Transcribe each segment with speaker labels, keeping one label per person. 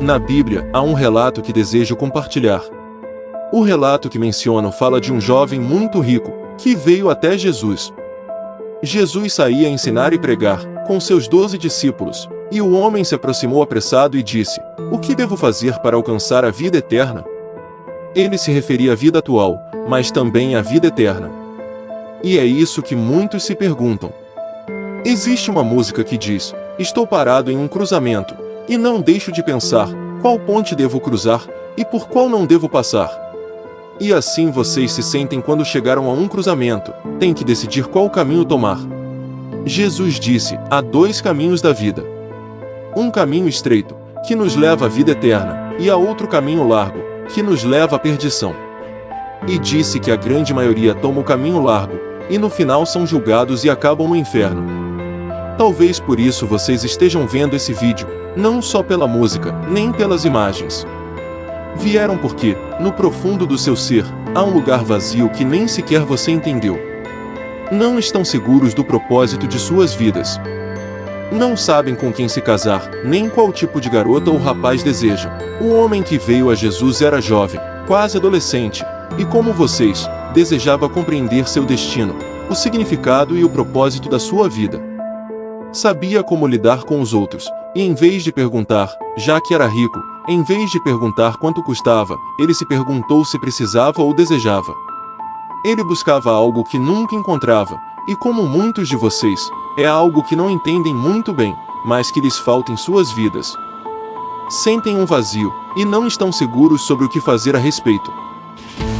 Speaker 1: Na Bíblia, há um relato que desejo compartilhar. O relato que menciono fala de um jovem muito rico, que veio até Jesus. Jesus saía a ensinar e pregar, com seus 12 discípulos, e o homem se aproximou apressado e disse: "O que devo fazer para alcançar a vida eterna?" Ele se referia à vida atual, mas também à vida eterna. E é isso que muitos se perguntam. Existe uma música que diz: "Estou parado em um cruzamento, e não deixo de pensar, qual ponte devo cruzar, e por qual não devo passar?" E assim vocês se sentem quando chegaram a um cruzamento, têm que decidir qual caminho tomar. Jesus disse: há dois caminhos da vida. Um caminho estreito, que nos leva à vida eterna, e há outro caminho largo, que nos leva à perdição. E disse que a grande maioria toma o caminho largo, e no final são julgados e acabam no inferno. Talvez por isso vocês estejam vendo esse vídeo, não só pela música, nem pelas imagens. Vieram porque, no profundo do seu ser, há um lugar vazio que nem sequer você entendeu. Não estão seguros do propósito de suas vidas. Não sabem com quem se casar, nem qual tipo de garota ou rapaz desejam. O homem que veio a Jesus era jovem, quase adolescente, e como vocês, desejava compreender seu destino, o significado e o propósito da sua vida. Sabia como lidar com os outros, e em vez de perguntar, já que era rico, em vez de perguntar quanto custava, ele se perguntou se precisava ou desejava. Ele buscava algo que nunca encontrava, e como muitos de vocês, é algo que não entendem muito bem, mas que lhes falta em suas vidas. Sentem um vazio, e não estão seguros sobre o que fazer a respeito.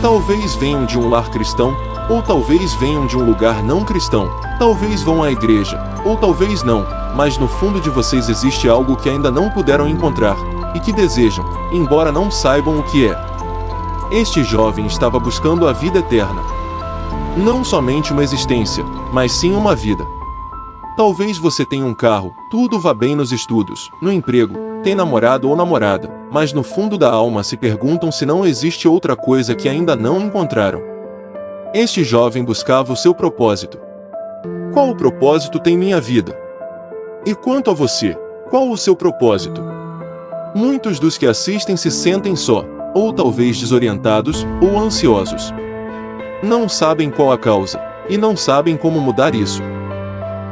Speaker 1: Talvez venham de um lar cristão, ou talvez venham de um lugar não cristão, talvez vão à igreja, ou talvez não, mas no fundo de vocês existe algo que ainda não puderam encontrar, e que desejam, embora não saibam o que é. Este jovem estava buscando a vida eterna. Não somente uma existência, mas sim uma vida. Talvez você tenha um carro, tudo vá bem nos estudos, no emprego, tem namorado ou namorada, mas no fundo da alma se perguntam se não existe outra coisa que ainda não encontraram. Este jovem buscava o seu propósito. Qual o propósito tem minha vida? E quanto a você, qual o seu propósito? Muitos dos que assistem se sentem só, ou talvez desorientados, ou ansiosos. Não sabem qual a causa, e não sabem como mudar isso.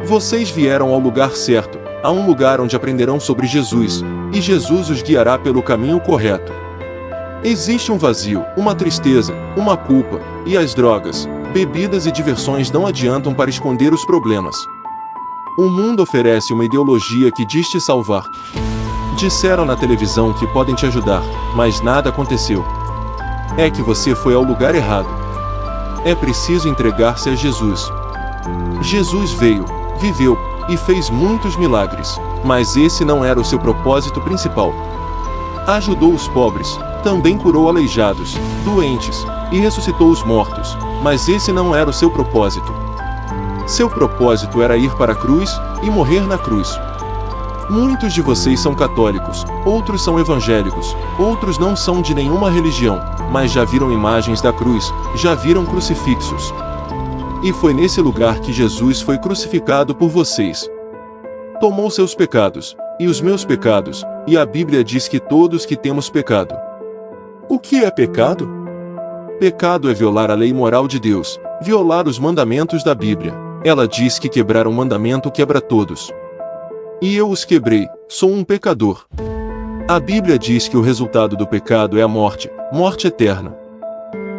Speaker 1: Vocês vieram ao lugar certo, a um lugar onde aprenderão sobre Jesus, e Jesus os guiará pelo caminho correto. Existe um vazio, uma tristeza, uma culpa, e as drogas, bebidas e diversões não adiantam para esconder os problemas. O mundo oferece uma ideologia que diz te salvar. Disseram na televisão que podem te ajudar, mas nada aconteceu. É que você foi ao lugar errado. É preciso entregar-se a Jesus. Jesus veio, viveu, e fez muitos milagres, mas esse não era o seu propósito principal. Ajudou os pobres, também curou aleijados, doentes, e ressuscitou os mortos, mas esse não era o seu propósito. Seu propósito era ir para a cruz, e morrer na cruz. Muitos de vocês são católicos, outros são evangélicos, outros não são de nenhuma religião, mas já viram imagens da cruz, já viram crucifixos. E foi nesse lugar que Jesus foi crucificado por vocês. Tomou seus pecados, e os meus pecados, e a Bíblia diz que todos que temos pecado. O que é pecado? Pecado é violar a lei moral de Deus, violar os mandamentos da Bíblia. Ela diz que quebrar um mandamento quebra todos. E eu os quebrei, sou um pecador. A Bíblia diz que o resultado do pecado é a morte, morte eterna.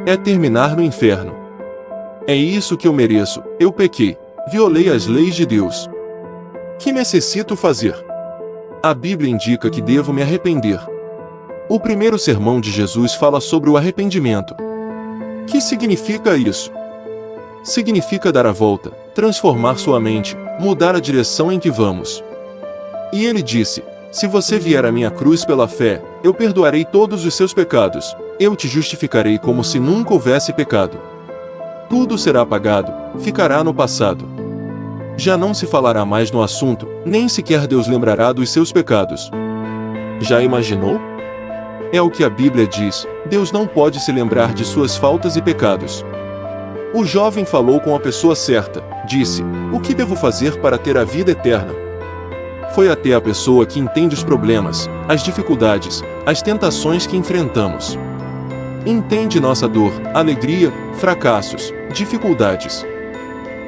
Speaker 1: É terminar no inferno. É isso que eu mereço, eu pequei, violei as leis de Deus. Que necessito fazer? A Bíblia indica que devo me arrepender. O primeiro sermão de Jesus fala sobre o arrependimento. Que significa isso? Significa dar a volta, transformar sua mente, mudar a direção em que vamos. E ele disse: se você vier à minha cruz pela fé, eu perdoarei todos os seus pecados, eu te justificarei como se nunca houvesse pecado. Tudo será apagado, ficará no passado. Já não se falará mais no assunto, nem sequer Deus lembrará dos seus pecados. Já imaginou? É o que a Bíblia diz, Deus não pode se lembrar de suas faltas e pecados. O jovem falou com a pessoa certa, disse: o que devo fazer para ter a vida eterna? foi até a pessoa que entende os problemas, as dificuldades, as tentações que enfrentamos. Entende nossa dor, alegria, fracassos, dificuldades.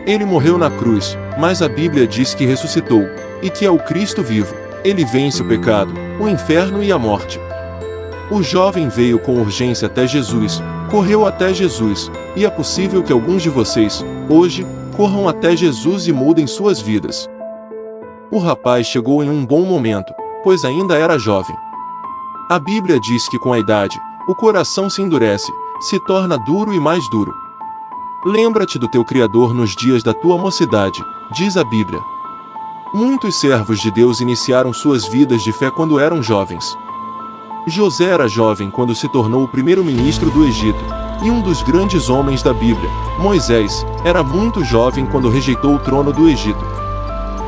Speaker 1: Ele morreu na cruz, mas a Bíblia diz que ressuscitou, e que é o Cristo vivo. Ele vence o pecado, o inferno e a morte. O jovem veio com urgência até Jesus, correu até Jesus, e é possível que alguns de vocês, hoje, corram até Jesus e mudem suas vidas. O rapaz chegou em um bom momento, pois ainda era jovem. A Bíblia diz que com a idade, o coração se endurece, se torna duro e mais duro. Lembra-te do teu Criador nos dias da tua mocidade, diz a Bíblia. Muitos servos de Deus iniciaram suas vidas de fé quando eram jovens. José era jovem quando se tornou o primeiro-ministro do Egito, e um dos grandes homens da Bíblia, Moisés, era muito jovem quando rejeitou o trono do Egito.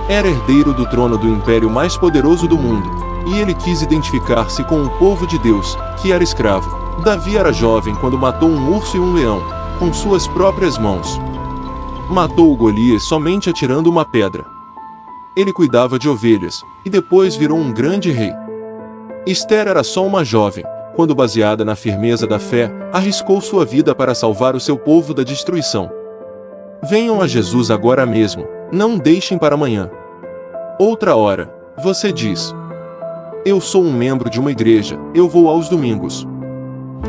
Speaker 1: Era herdeiro do trono do império mais poderoso do mundo, e ele quis identificar-se com o povo de Deus, que era escravo. Davi era jovem quando matou um urso e um leão, com suas próprias mãos. Matou o Golias somente atirando uma pedra. Ele cuidava de ovelhas, e depois virou um grande rei. Esther era só uma jovem, quando baseada na firmeza da fé, arriscou sua vida para salvar o seu povo da destruição. Venham a Jesus agora mesmo, não deixem para amanhã. Outra hora, você diz: eu sou um membro de uma igreja, eu vou aos domingos.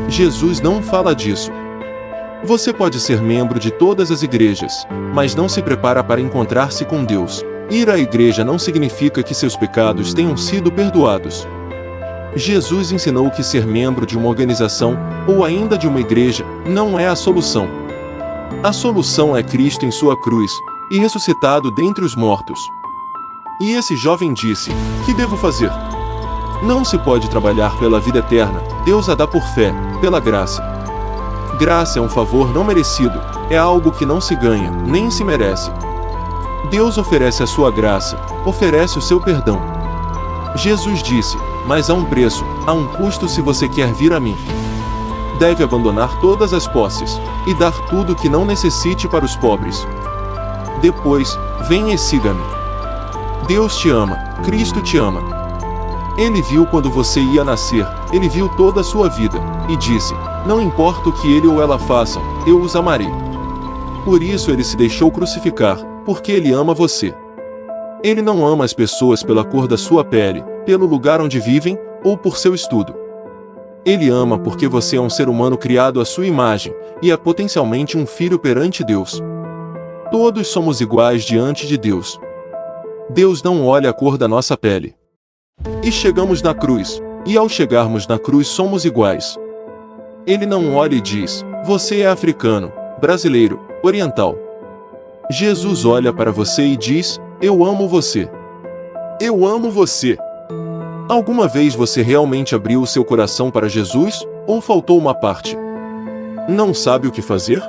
Speaker 1: Jesus não fala disso. Você pode ser membro de todas as igrejas, mas não se prepara para encontrar-se com Deus. Ir à igreja não significa que seus pecados tenham sido perdoados. Jesus ensinou que ser membro de uma organização, ou ainda de uma igreja, não é a solução. A solução é Cristo em sua cruz, e ressuscitado dentre os mortos. E esse jovem disse: que devo fazer? Não se pode trabalhar pela vida eterna, Deus a dá por fé, pela graça. Graça é um favor não merecido, é algo que não se ganha, nem se merece. Deus oferece a sua graça, oferece o seu perdão. Jesus disse: mas há um preço, há um custo se você quer vir a mim. Deve abandonar todas as posses, e dar tudo que não necessite para os pobres. Depois, venha e siga-me. Deus te ama, Cristo te ama. Ele viu quando você ia nascer, ele viu toda a sua vida, e disse: não importa o que ele ou ela façam, eu os amarei. Por isso ele se deixou crucificar, porque ele ama você. Ele não ama as pessoas pela cor da sua pele, pelo lugar onde vivem, ou por seu estudo. Ele ama porque você é um ser humano criado à sua imagem, e é potencialmente um filho perante Deus. Todos somos iguais diante de Deus. Deus não olha a cor da nossa pele. E chegamos na cruz, e ao chegarmos na cruz somos iguais. Ele não olha e diz: você é africano, brasileiro, oriental. Jesus olha para você e diz: eu amo você. Eu amo você. Alguma vez você realmente abriu o seu coração para Jesus, ou faltou uma parte? Não sabe o que fazer?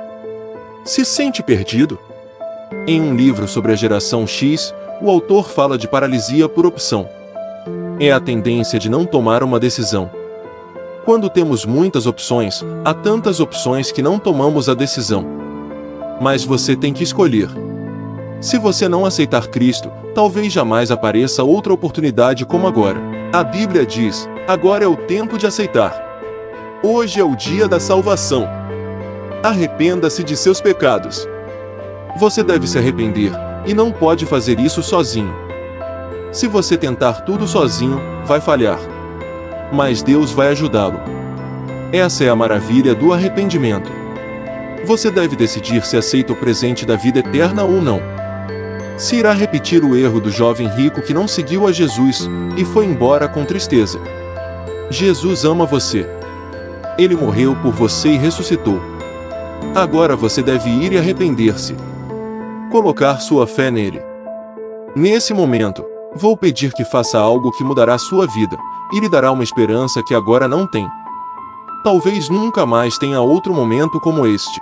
Speaker 1: Se sente perdido? Em um livro sobre a geração X, o autor fala de paralisia por opção. É a tendência de não tomar uma decisão. Quando temos muitas opções, há tantas opções que não tomamos a decisão. Mas você tem que escolher. Se você não aceitar Cristo, talvez jamais apareça outra oportunidade como agora. A Bíblia diz: agora é o tempo de aceitar. Hoje é o dia da salvação. Arrependa-se de seus pecados. Você deve se arrepender, e não pode fazer isso sozinho. Se você tentar tudo sozinho, vai falhar. Mas Deus vai ajudá-lo. Essa é a maravilha do arrependimento. Você deve decidir se aceita o presente da vida eterna ou não. Se irá repetir o erro do jovem rico que não seguiu a Jesus, e foi embora com tristeza. Jesus ama você. Ele morreu por você e ressuscitou. Agora você deve ir e arrepender-se. Colocar sua fé nele. Nesse momento, vou pedir que faça algo que mudará sua vida, e lhe dará uma esperança que agora não tem. Talvez nunca mais tenha outro momento como este.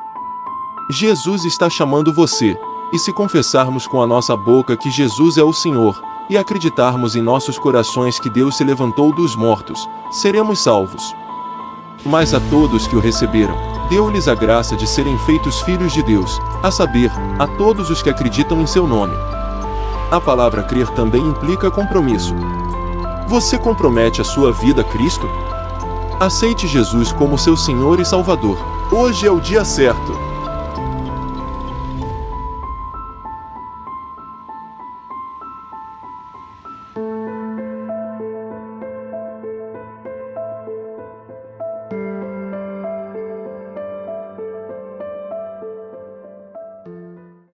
Speaker 1: Jesus está chamando você, e se confessarmos com a nossa boca que Jesus é o Senhor, e acreditarmos em nossos corações que Deus se levantou dos mortos, seremos salvos. Mas a todos que o receberam, deu-lhes a graça de serem feitos filhos de Deus, a saber, a todos os que acreditam em seu nome. A palavra crer também implica compromisso. Você compromete a sua vida a Cristo? Aceite Jesus como seu Senhor e Salvador. Hoje é o dia certo.